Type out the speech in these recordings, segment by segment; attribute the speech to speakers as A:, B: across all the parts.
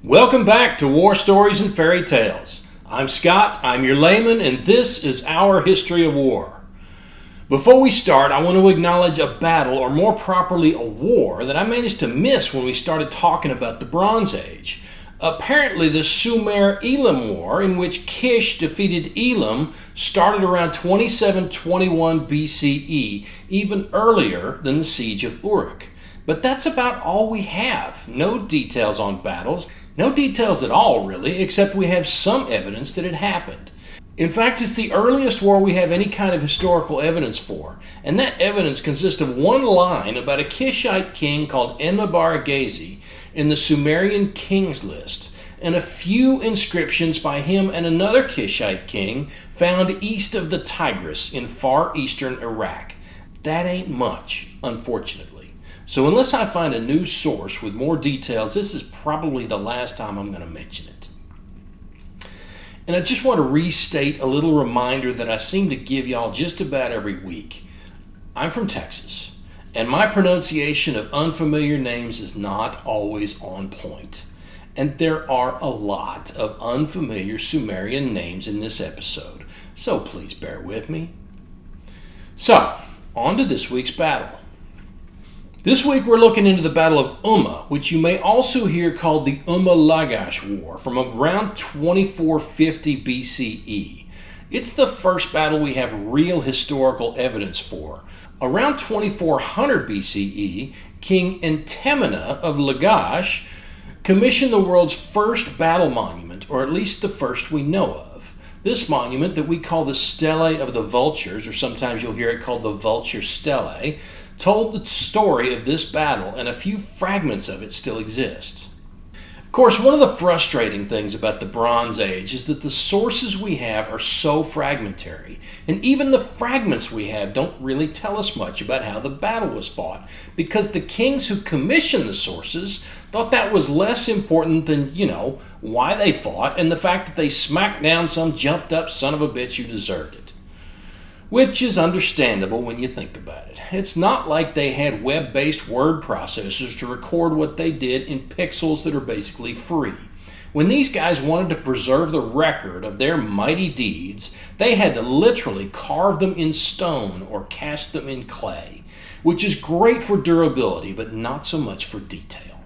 A: Welcome back to War Stories and Fairy Tales. I'm Scott, I'm your layman, and this is our history of war. Before we start, I want to acknowledge a battle, or more properly a war, that I managed to miss when we started talking about the Bronze Age. Apparently the Sumer-Elam War, in which Kish defeated Elam, started around 2721 BCE, even earlier than the Siege of Uruk. But that's about all we have. No details on battles. No details at all, really, except we have some evidence that it happened. In fact, it's the earliest war we have any kind of historical evidence for, and that evidence consists of one line about a Kishite king called Enmetena in the Sumerian Kings list, and a few inscriptions by him and another Kishite king found east of the Tigris in far eastern Iraq. That ain't much, unfortunately. So unless I find a new source with more details, this is probably the last time I'm going to mention it. And I just want to restate a little reminder that I seem to give y'all just about every week. I'm from Texas, and my pronunciation of unfamiliar names is not always on point. And there are a lot of unfamiliar Sumerian names in this episode, so please bear with me. So, on to this week's battle. This week we're looking into the Battle of Umma, which you may also hear called the Umma-Lagash War, from around 2450 BCE. It's the first battle we have real historical evidence for. Around 2400 BCE, King Enmetena of Lagash commissioned the world's first battle monument, or at least the first we know of. This monument, that we call the Stele of the Vultures, or sometimes you'll hear it called the Vulture Stele, told the story of this battle, and a few fragments of it still exist. Of course, one of the frustrating things about the Bronze Age is that the sources we have are so fragmentary, and even the fragments we have don't really tell us much about how the battle was fought, because the kings who commissioned the sources thought that was less important than, why they fought, and the fact that they smacked down some jumped up son of a bitch who deserved it. Which is understandable when you think about it. It's not like they had web-based word processors to record what they did in pixels that are basically free. When these guys wanted to preserve the record of their mighty deeds, they had to literally carve them in stone or cast them in clay, which is great for durability, but not so much for detail.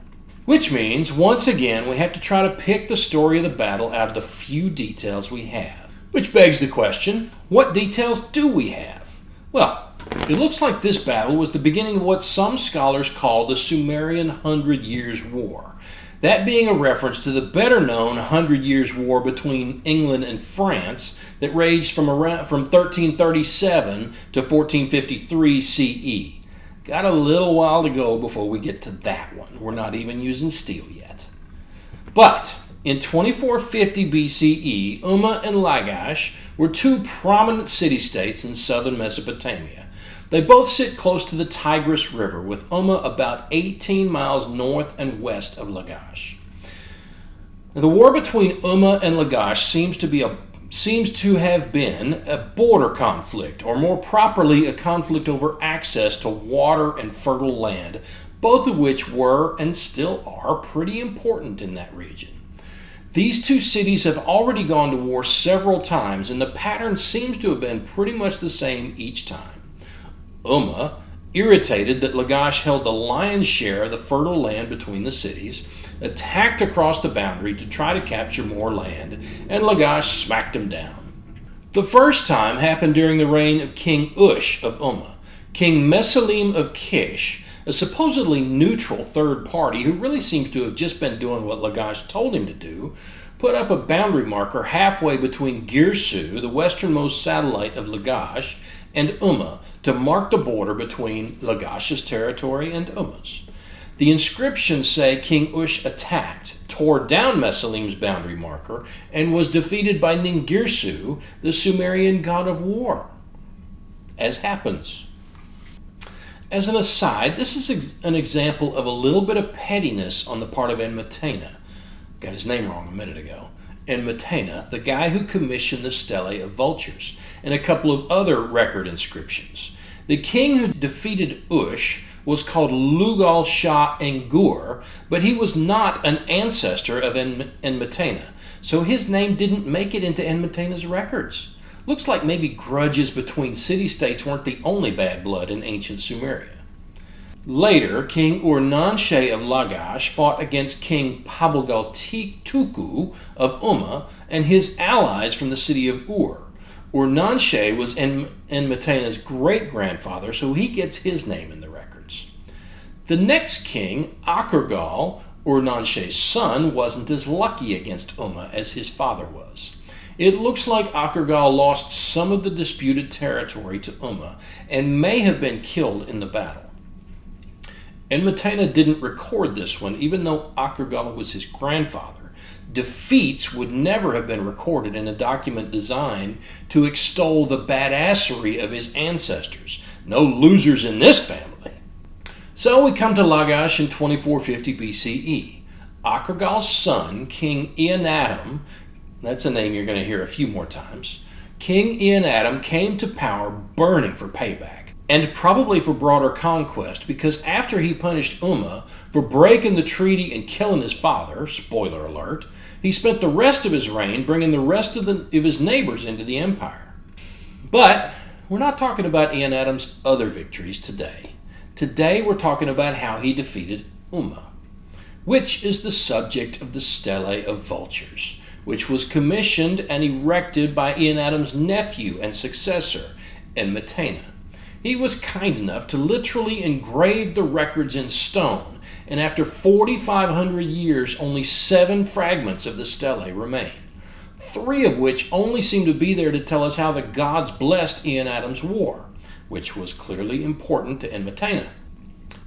A: Which means, once again, we have to try to pick the story of the battle out of the few details we have. Which begs the question, what details do we have? Well, it looks like this battle was the beginning of what some scholars call the Sumerian 100 Years' War. That being a reference to the better-known 100 Years' War between England and France that raged from 1337 to 1453 CE. Got a little while to go before we get to that one. We're not even using steel yet. But in 2450 BCE, Umma and Lagash were two prominent city-states in southern Mesopotamia. They both sit close to the Tigris River, with Umma about 18 miles north and west of Lagash. The war between Umma and Lagash seems to have been a border conflict, or more properly, a conflict over access to water and fertile land, both of which were, and still are, pretty important in that region. These two cities have already gone to war several times, and the pattern seems to have been pretty much the same each time. Umma, irritated that Lagash held the lion's share of the fertile land between the cities, attacked across the boundary to try to capture more land, and Lagash smacked him down. The first time happened during the reign of King Ush of Umma. King Mesalim of Kish, a supposedly neutral third party who really seems to have just been doing what Lagash told him to do, put up a boundary marker halfway between Girsu, the westernmost satellite of Lagash, and Umma to mark the border between Lagash's territory and Umma's. The inscriptions say King Ush attacked, tore down Mesalim's boundary marker, and was defeated by Ningirsu, the Sumerian god of war. As happens. As an aside, this is an example of a little bit of pettiness on the part of Enmetena. Got his name wrong a minute ago. Enmetena, the guy who commissioned the Stele of Vultures, and a couple of other record inscriptions. The king who defeated Ush was called Lugal Shah Engur, but he was not an ancestor of Enmetena, so his name didn't make it into Enmetena's records. Looks like maybe grudges between city-states weren't the only bad blood in ancient Sumeria. Later, King Eannatum of Lagash fought against King Pabugal-Tuku of Umma and his allies from the city of Ur. Eannatum was Enmetena's great-grandfather, so he gets his name in the records. The next king, Akurgal, Eannatum's son, wasn't as lucky against Umma as his father was. It looks like Akurgal lost some of the disputed territory to Umma and may have been killed in the battle. Enmetena didn't record this one, even though Akurgal was his grandfather. Defeats would never have been recorded in a document designed to extol the badassery of his ancestors. No losers in this family. So we come to Lagash in 2450 BCE. Akurgal's son, King Eannatum, that's a name you're going to hear a few more times, King Eannatum came to power burning for payback, and probably for broader conquest, because after he punished Umma for breaking the treaty and killing his father, spoiler alert, he spent the rest of his reign bringing the rest of his neighbors into the empire. But we're not talking about Eannatum's other victories today. Today we're talking about how he defeated Umma, which is the subject of the Stele of Vultures, which was commissioned and erected by Eannatum's nephew and successor, Enmetena. He was kind enough to literally engrave the records in stone, and after 4,500 years, only 7 fragments of the stele remain, 3 of which only seem to be there to tell us how the gods blessed Eannatum's war, which was clearly important to Enmetena,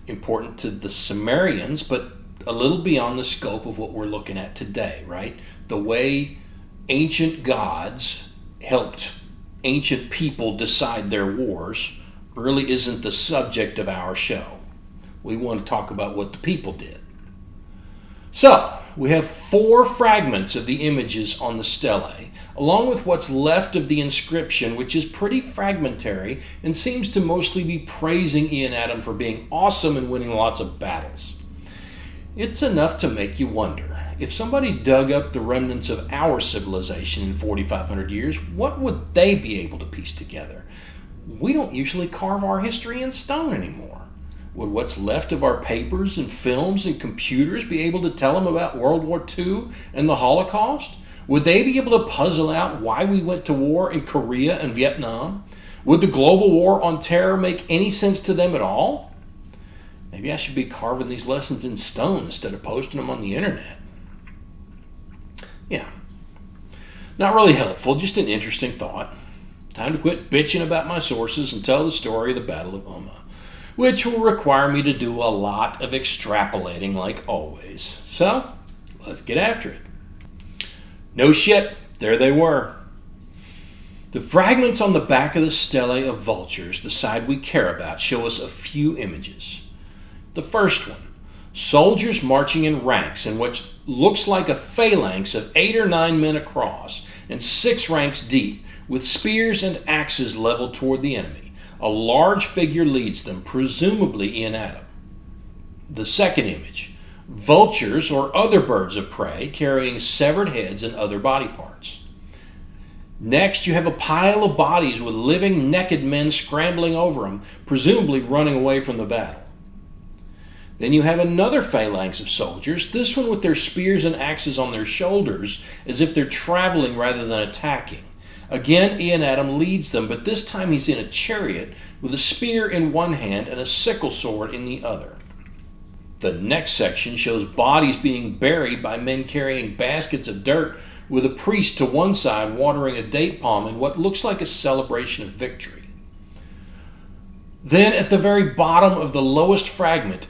A: important to the Sumerians, but a little beyond the scope of what we're looking at today, right? The way ancient gods helped ancient people decide their wars really isn't the subject of our show. We want to talk about what the people did. So, we have 4 fragments of the images on the stele, along with what's left of the inscription, which is pretty fragmentary and seems to mostly be praising Eannatum for being awesome and winning lots of battles. It's enough to make you wonder, if somebody dug up the remnants of our civilization in 4,500 years, what would they be able to piece together? We don't usually carve our history in stone anymore. Would what's left of our papers and films and computers be able to tell them about World War II and the Holocaust? Would they be able to puzzle out why we went to war in Korea and Vietnam? Would the global war on terror make any sense to them at all? Maybe I should be carving these lessons in stone instead of posting them on the internet. Yeah. Not really helpful, just an interesting thought. Time to quit bitching about my sources and tell the story of the Battle of Umma, which will require me to do a lot of extrapolating like always. So, let's get after it. No shit, there they were. The fragments on the back of the Stele of Vultures, the side we care about, show us a few images. The first one, soldiers marching in ranks in what looks like a phalanx of 8 or 9 men across and 6 ranks deep, with spears and axes leveled toward the enemy. A large figure leads them, presumably Eannatum. The second image, vultures or other birds of prey carrying severed heads and other body parts. Next, you have a pile of bodies with living naked men scrambling over them, presumably running away from the battle. Then you have another phalanx of soldiers, this one with their spears and axes on their shoulders, as if they're traveling rather than attacking. Again, Eannatum leads them, but this time he's in a chariot with a spear in one hand and a sickle sword in the other. The next section shows bodies being buried by men carrying baskets of dirt, with a priest to one side watering a date palm in what looks like a celebration of victory. Then at the very bottom of the lowest fragment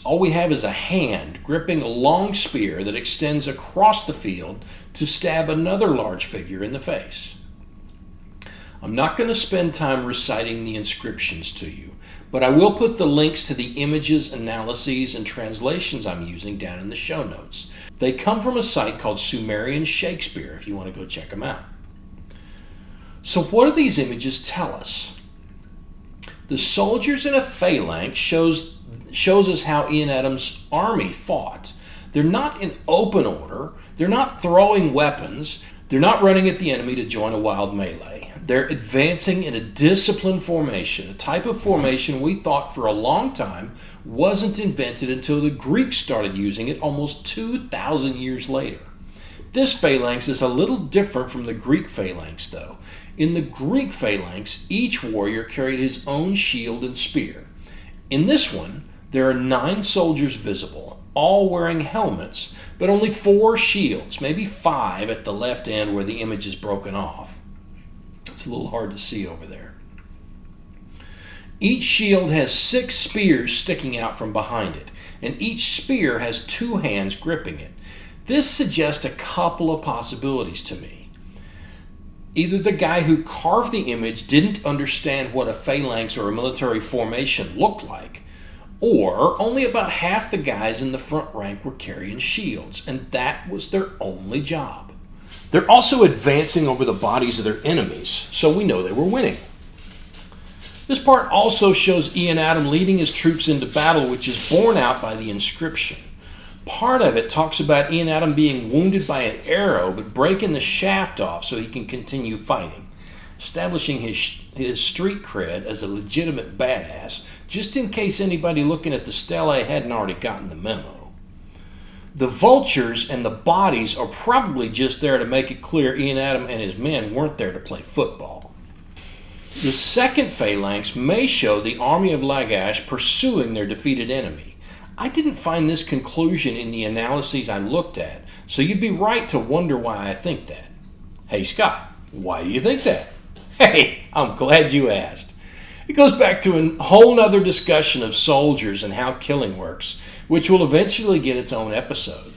A: all we have is a hand gripping a long spear that extends across the field to stab another large figure in the face. I'm not going to spend time reciting the inscriptions to you, but I will put the links to the images, analyses, and translations I'm using down in the show notes. They come from a site called Sumerian Shakespeare, if you want to go check them out. So what do these images tell us? The soldiers in a phalanx shows us how Eannatum's army fought. They're not in open order. They're not throwing weapons. They're not running at the enemy to join a wild melee. They're advancing in a disciplined formation, a type of formation we thought for a long time wasn't invented until the Greeks started using it almost 2,000 years later. This phalanx is a little different from the Greek phalanx, though. In the Greek phalanx, each warrior carried his own shield and spear. In this one, there are 9 soldiers visible, all wearing helmets, but only 4 shields, maybe 5 at the left end where the image is broken off. It's a little hard to see over there. Each shield has 6 spears sticking out from behind it, and each spear has 2 hands gripping it. This suggests a couple of possibilities to me. Either the guy who carved the image didn't understand what a phalanx or a military formation looked like, or only about half the guys in the front rank were carrying shields, and that was their only job. They're also advancing over the bodies of their enemies, so we know they were winning. This part also shows Eannatum leading his troops into battle, which is borne out by the inscription. Part of it talks about Eannatum being wounded by an arrow, but breaking the shaft off so he can continue fighting, establishing his street cred as a legitimate badass, just in case anybody looking at the stele hadn't already gotten the memo. The vultures and the bodies are probably just there to make it clear Eannatum and his men weren't there to play football. The second phalanx may show the army of Lagash pursuing their defeated enemy. I didn't find this conclusion in the analyses I looked at, so you'd be right to wonder why I think that. Hey Scott, why do you think that? Hey, I'm glad you asked. It goes back to a whole nother discussion of soldiers and how killing works, which will eventually get its own episode.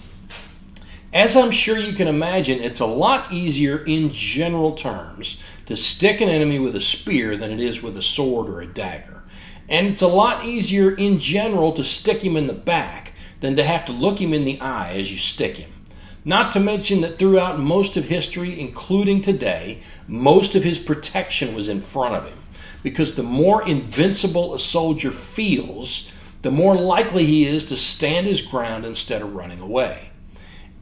A: As I'm sure you can imagine, it's a lot easier in general terms to stick an enemy with a spear than it is with a sword or a dagger. And it's a lot easier in general to stick him in the back than to have to look him in the eye as you stick him. Not to mention that throughout most of history, including today, most of his protection was in front of him. Because the more invincible a soldier feels, the more likely he is to stand his ground instead of running away.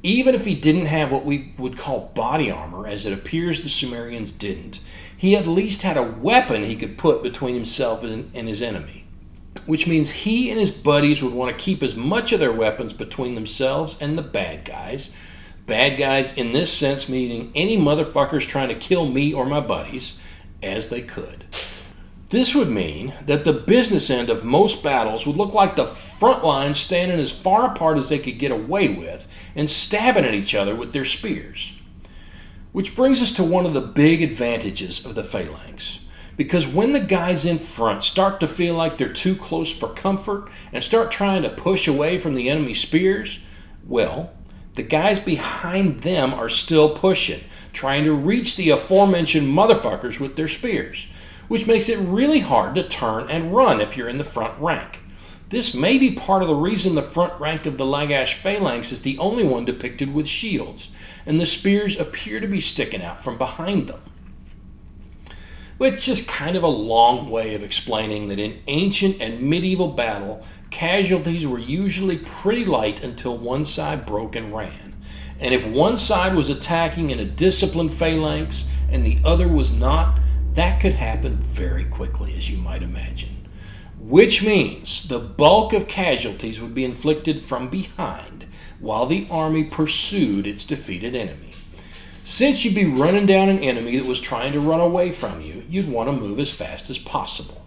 A: Even if he didn't have what we would call body armor, as it appears the Sumerians didn't, he at least had a weapon he could put between himself and his enemy, which means he and his buddies would want to keep as much of their weapons between themselves and the bad guys. Bad guys in this sense meaning any motherfuckers trying to kill me or my buddies, as they could. This would mean that the business end of most battles would look like the front lines standing as far apart as they could get away with and stabbing at each other with their spears. Which brings us to one of the big advantages of the phalanx. Because when the guys in front start to feel like they're too close for comfort and start trying to push away from the enemy spears, well, the guys behind them are still pushing, trying to reach the aforementioned motherfuckers with their spears, which makes it really hard to turn and run if you're in the front rank. This may be part of the reason the front rank of the Lagash phalanx is the only one depicted with shields, and the spears appear to be sticking out from behind them. Which is kind of a long way of explaining that in ancient and medieval battle, casualties were usually pretty light until one side broke and ran. And if one side was attacking in a disciplined phalanx and the other was not, that could happen very quickly, as you might imagine. Which means the bulk of casualties would be inflicted from behind while the army pursued its defeated enemy. Since you'd be running down an enemy that was trying to run away from you, you'd want to move as fast as possible.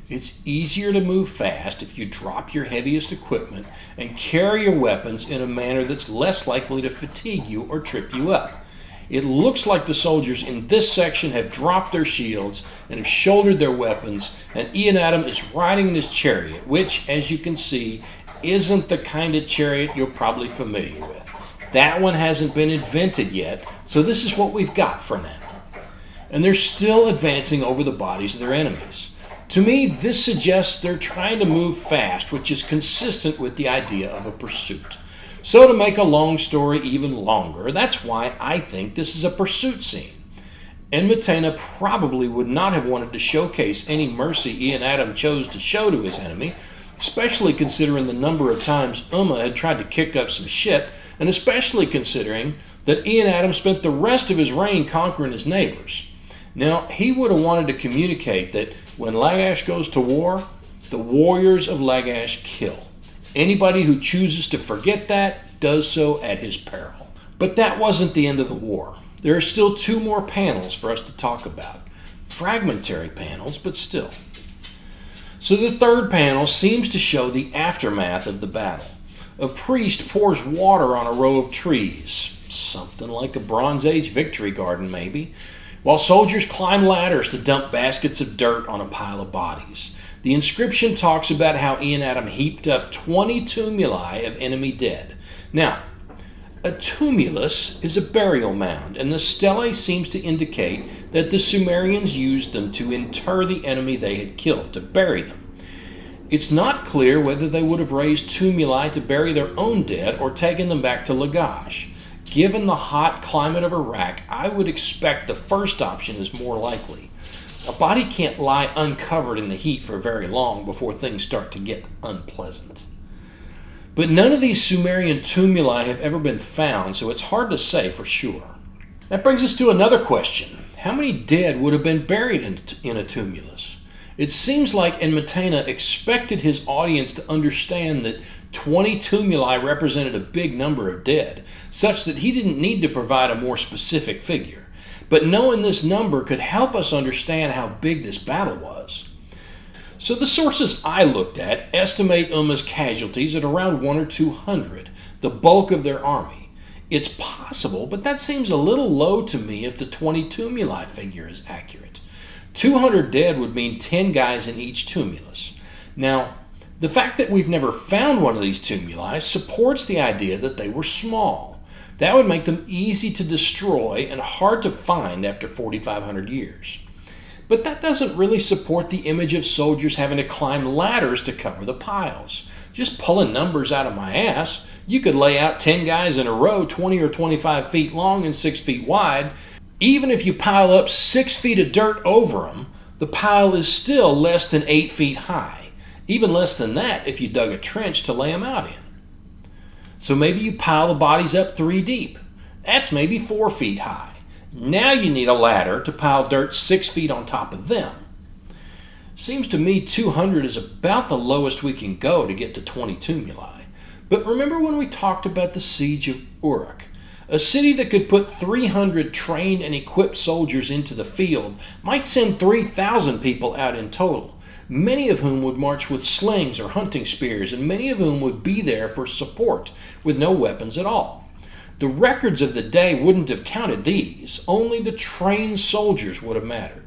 A: It's easier to move fast if you drop your heaviest equipment and carry your weapons in a manner that's less likely to fatigue you or trip you up. It looks like the soldiers in this section have dropped their shields and have shouldered their weapons, and Eannatum is riding in his chariot, which, as you can see, isn't the kind of chariot you're probably familiar with. That one hasn't been invented yet, so this is what we've got for now. And they're still advancing over the bodies of their enemies. To me, this suggests they're trying to move fast, which is consistent with the idea of a pursuit. So to make a long story even longer, that's why I think this is a pursuit scene. Enmetena probably would not have wanted to showcase any mercy Eannatum chose to show to his enemy, especially considering the number of times Umma had tried to kick up some shit, and especially considering that Eannatum spent the rest of his reign conquering his neighbors. Now, he would have wanted to communicate that when Lagash goes to war, the warriors of Lagash kill. Anybody who chooses to forget that does so at his peril. But that wasn't the end of the war. There are still 2 more panels for us to talk about. Fragmentary panels, but still. So the third panel seems to show the aftermath of the battle. A priest pours water on a row of trees, something like a Bronze Age victory garden maybe, while soldiers climb ladders to dump baskets of dirt on a pile of bodies. The inscription talks about how Eannatum heaped up 20 tumuli of enemy dead. Now, a tumulus is a burial mound, and the stele seems to indicate that the Sumerians used them to inter the enemy they had killed, to bury them. It's not clear whether they would have raised tumuli to bury their own dead or taken them back to Lagash. Given the hot climate of Iraq, I would expect the first option is more likely. A body can't lie uncovered in the heat for very long before things start to get unpleasant. But none of these Sumerian tumuli have ever been found, so it's hard to say for sure. That brings us to another question. How many dead would have been buried in a tumulus? It seems like Enmetena expected his audience to understand that 20 tumuli represented a big number of dead, such that he didn't need to provide a more specific figure. But knowing this number could help us understand how big this battle was. So the sources I looked at estimate Umma's casualties at around 100 or 200, the bulk of their army. It's possible, but that seems a little low to me if the 20 tumuli figure is accurate. 200 dead would mean 10 guys in each tumulus. Now, the fact that we've never found one of these tumuli supports the idea that they were small. That would make them easy to destroy and hard to find after 4,500 years. But that doesn't really support the image of soldiers having to climb ladders to cover the piles. Just pulling numbers out of my ass, you could lay out 10 guys in a row 20 or 25 feet long and 6 feet wide. Even if you pile up 6 feet of dirt over them, the pile is still less than 8 feet high. Even less than that if you dug a trench to lay them out in. So maybe you pile the bodies up 3 deep. That's maybe 4 feet high. Now you need a ladder to pile dirt 6 feet on top of them. Seems to me 200 is about the lowest we can go to get to 20 tumuli. But remember when we talked about the siege of Uruk? A city that could put 300 trained and equipped soldiers into the field might send 3,000 people out in total, many of whom would march with slings or hunting spears, and many of whom would be there for support with no weapons at all. The records of the day wouldn't have counted these, only the trained soldiers would have mattered.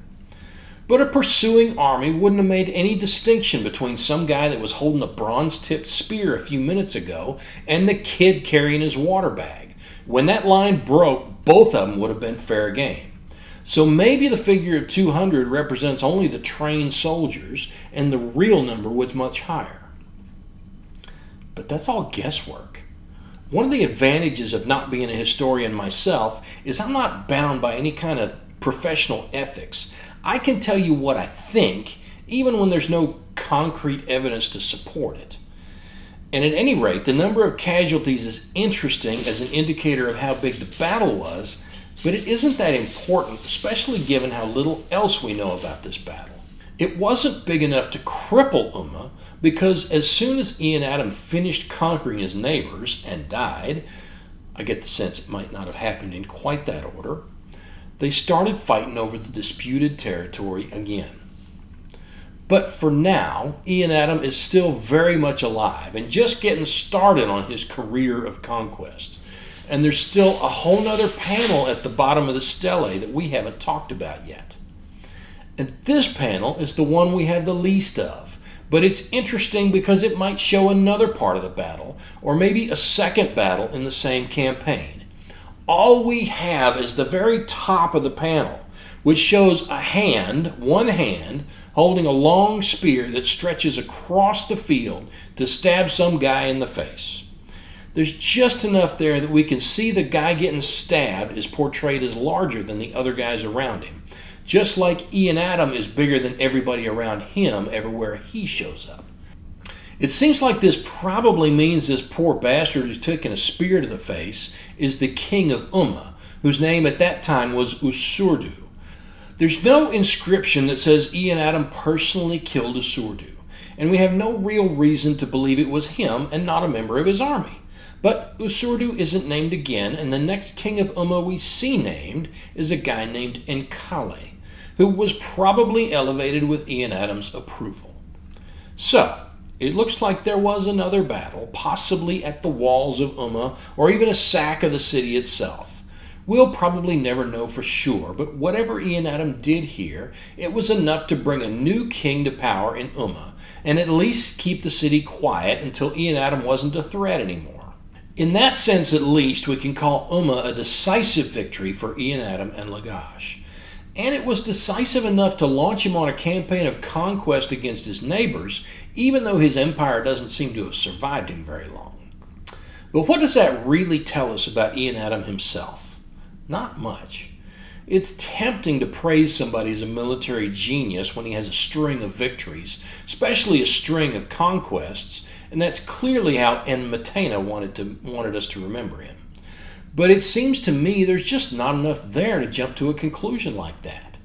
A: But a pursuing army wouldn't have made any distinction between some guy that was holding a bronze-tipped spear a few minutes ago and the kid carrying his water bag. When that line broke, both of them would have been fair game. So maybe the figure of 200 represents only the trained soldiers and the real number was much higher. But that's all guesswork. One of the advantages of not being a historian myself is I'm not bound by any kind of professional ethics. I can tell you what I think, even when there's no concrete evidence to support it. And at any rate, the number of casualties is interesting as an indicator of how big the battle was, but it isn't that important, especially given how little else we know about this battle. It wasn't big enough to cripple Umma, because as soon as Eannatum finished conquering his neighbors and died, I get the sense it might not have happened in quite that order, they started fighting over the disputed territory again. But for now, Eannatum is still very much alive and just getting started on his career of conquest. And there's still a whole nother panel at the bottom of the stele that we haven't talked about yet. And this panel is the one we have the least of. But it's interesting because it might show another part of the battle, or maybe a second battle in the same campaign. All we have is the very top of the panel, which shows a hand, one hand, holding a long spear that stretches across the field to stab some guy in the face. There's just enough there that we can see the guy getting stabbed is portrayed as larger than the other guys around him, just like Eannatum is bigger than everybody around him everywhere he shows up. It seems like this probably means this poor bastard who's taken a spear to the face is the king of Umma, whose name at that time was Usurdu. There's no inscription that says Eannatum personally killed Usurdu, and we have no real reason to believe it was him and not a member of his army. But Usurdu isn't named again, and the next king of Umma we see named is a guy named Enkale, who was probably elevated with Eannatum's approval. So, it looks like there was another battle, possibly at the walls of Umma, or even a sack of the city itself. We'll probably never know for sure, but whatever Eannatum did here, it was enough to bring a new king to power in Umma, and at least keep the city quiet until Eannatum wasn't a threat anymore. In that sense, at least, we can call Umma a decisive victory for Eannatum and Lagash. And it was decisive enough to launch him on a campaign of conquest against his neighbors, even though his empire doesn't seem to have survived him very long. But what does that really tell us about Eannatum himself? Not much. It's tempting to praise somebody as a military genius when he has a string of victories, especially a string of conquests, and that's clearly how Enmetena wanted us to remember him. But it seems to me there's just not enough there to jump to a conclusion like that.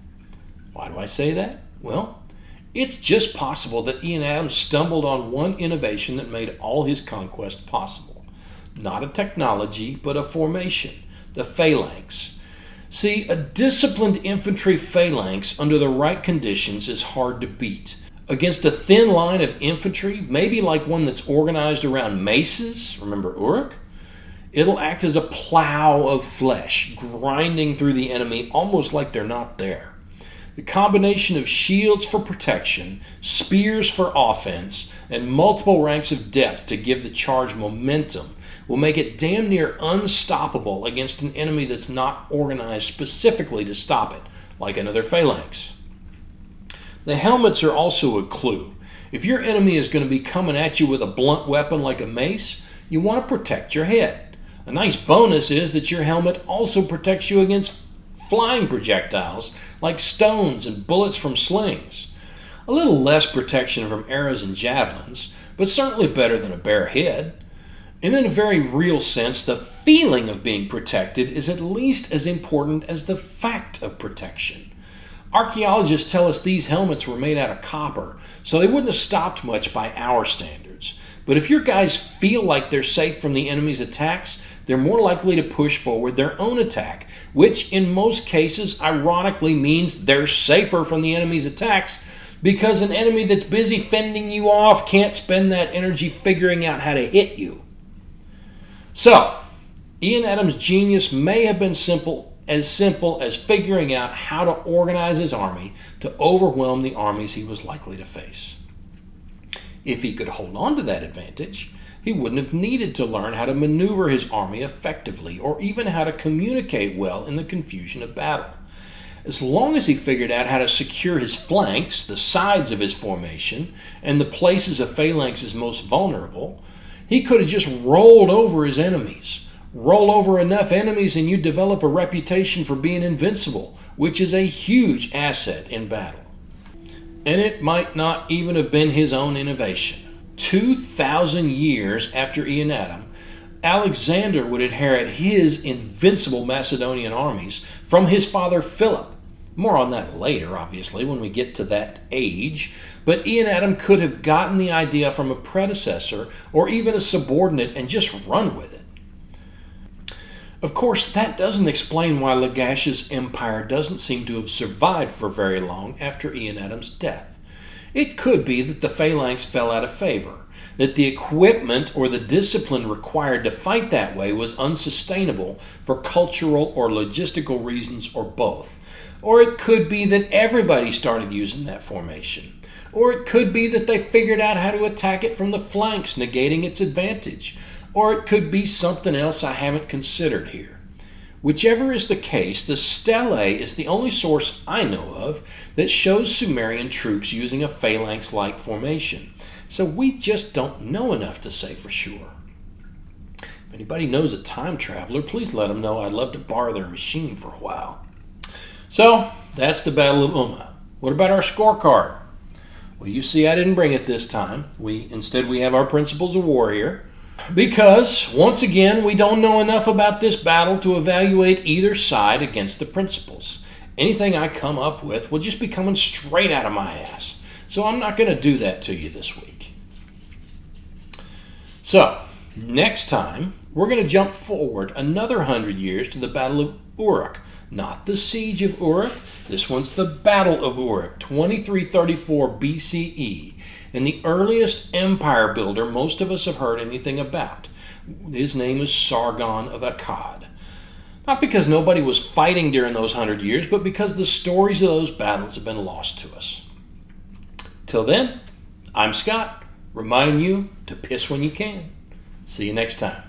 A: Why do I say that? Well, it's just possible that Eannatum stumbled on one innovation that made all his conquest possible. Not a technology, but a formation, the phalanx. See, a disciplined infantry phalanx under the right conditions is hard to beat. Against a thin line of infantry, maybe like one that's organized around maces, remember Uruk? It'll act as a plow of flesh, grinding through the enemy almost like they're not there. The combination of shields for protection, spears for offense, and multiple ranks of depth to give the charge momentum will make it damn near unstoppable against an enemy that's not organized specifically to stop it, like another phalanx. The helmets are also a clue. If your enemy is going to be coming at you with a blunt weapon like a mace, you want to protect your head. A nice bonus is that your helmet also protects you against flying projectiles like stones and bullets from slings. A little less protection from arrows and javelins, but certainly better than a bare head. And in a very real sense, the feeling of being protected is at least as important as the fact of protection. Archaeologists tell us these helmets were made out of copper, so they wouldn't have stopped much by our standards. But if your guys feel like they're safe from the enemy's attacks, they're more likely to push forward their own attack, which in most cases ironically means they're safer from the enemy's attacks because an enemy that's busy fending you off can't spend that energy figuring out how to hit you. So, Eannatum's genius may have been simple as figuring out how to organize his army to overwhelm the armies he was likely to face. If he could hold on to that advantage, he wouldn't have needed to learn how to maneuver his army effectively or even how to communicate well in the confusion of battle. As long as he figured out how to secure his flanks, the sides of his formation, and the places a phalanx is most vulnerable, he could have just rolled over his enemies. Roll over enough enemies and you develop a reputation for being invincible, which is a huge asset in battle. And it might not even have been his own innovation. 2,000 years after Eannatum, Alexander would inherit his invincible Macedonian armies from his father Philip. More on that later, obviously, when we get to that age. But Eannatum could have gotten the idea from a predecessor or even a subordinate and just run with it. Of course, that doesn't explain why Lagash's empire doesn't seem to have survived for very long after Eannatum's death. It could be that the phalanx fell out of favor, that the equipment or the discipline required to fight that way was unsustainable for cultural or logistical reasons or both. Or it could be that everybody started using that formation. Or it could be that they figured out how to attack it from the flanks, negating its advantage. Or it could be something else I haven't considered here. Whichever is the case, the Stele is the only source I know of that shows Sumerian troops using a phalanx-like formation. So we just don't know enough to say for sure. If anybody knows a time traveler, please let them know. I'd love to borrow their machine for a while. So, that's the Battle of Umma. What about our scorecard? Well, you see I didn't bring it this time. Instead, we have our principles of war here. Because, once again, we don't know enough about this battle to evaluate either side against the principles. Anything I come up with will just be coming straight out of my ass. So I'm not going to do that to you this week. So, next time, we're going to jump forward another 100 years to the Battle of Uruk. Not the Siege of Uruk. This one's the Battle of Uruk, 2334 BCE. And the earliest empire builder most of us have heard anything about. His name is Sargon of Akkad. Not because nobody was fighting during those 100 years, but because the stories of those battles have been lost to us. Till then, I'm Scott, reminding you to piss when you can. See you next time.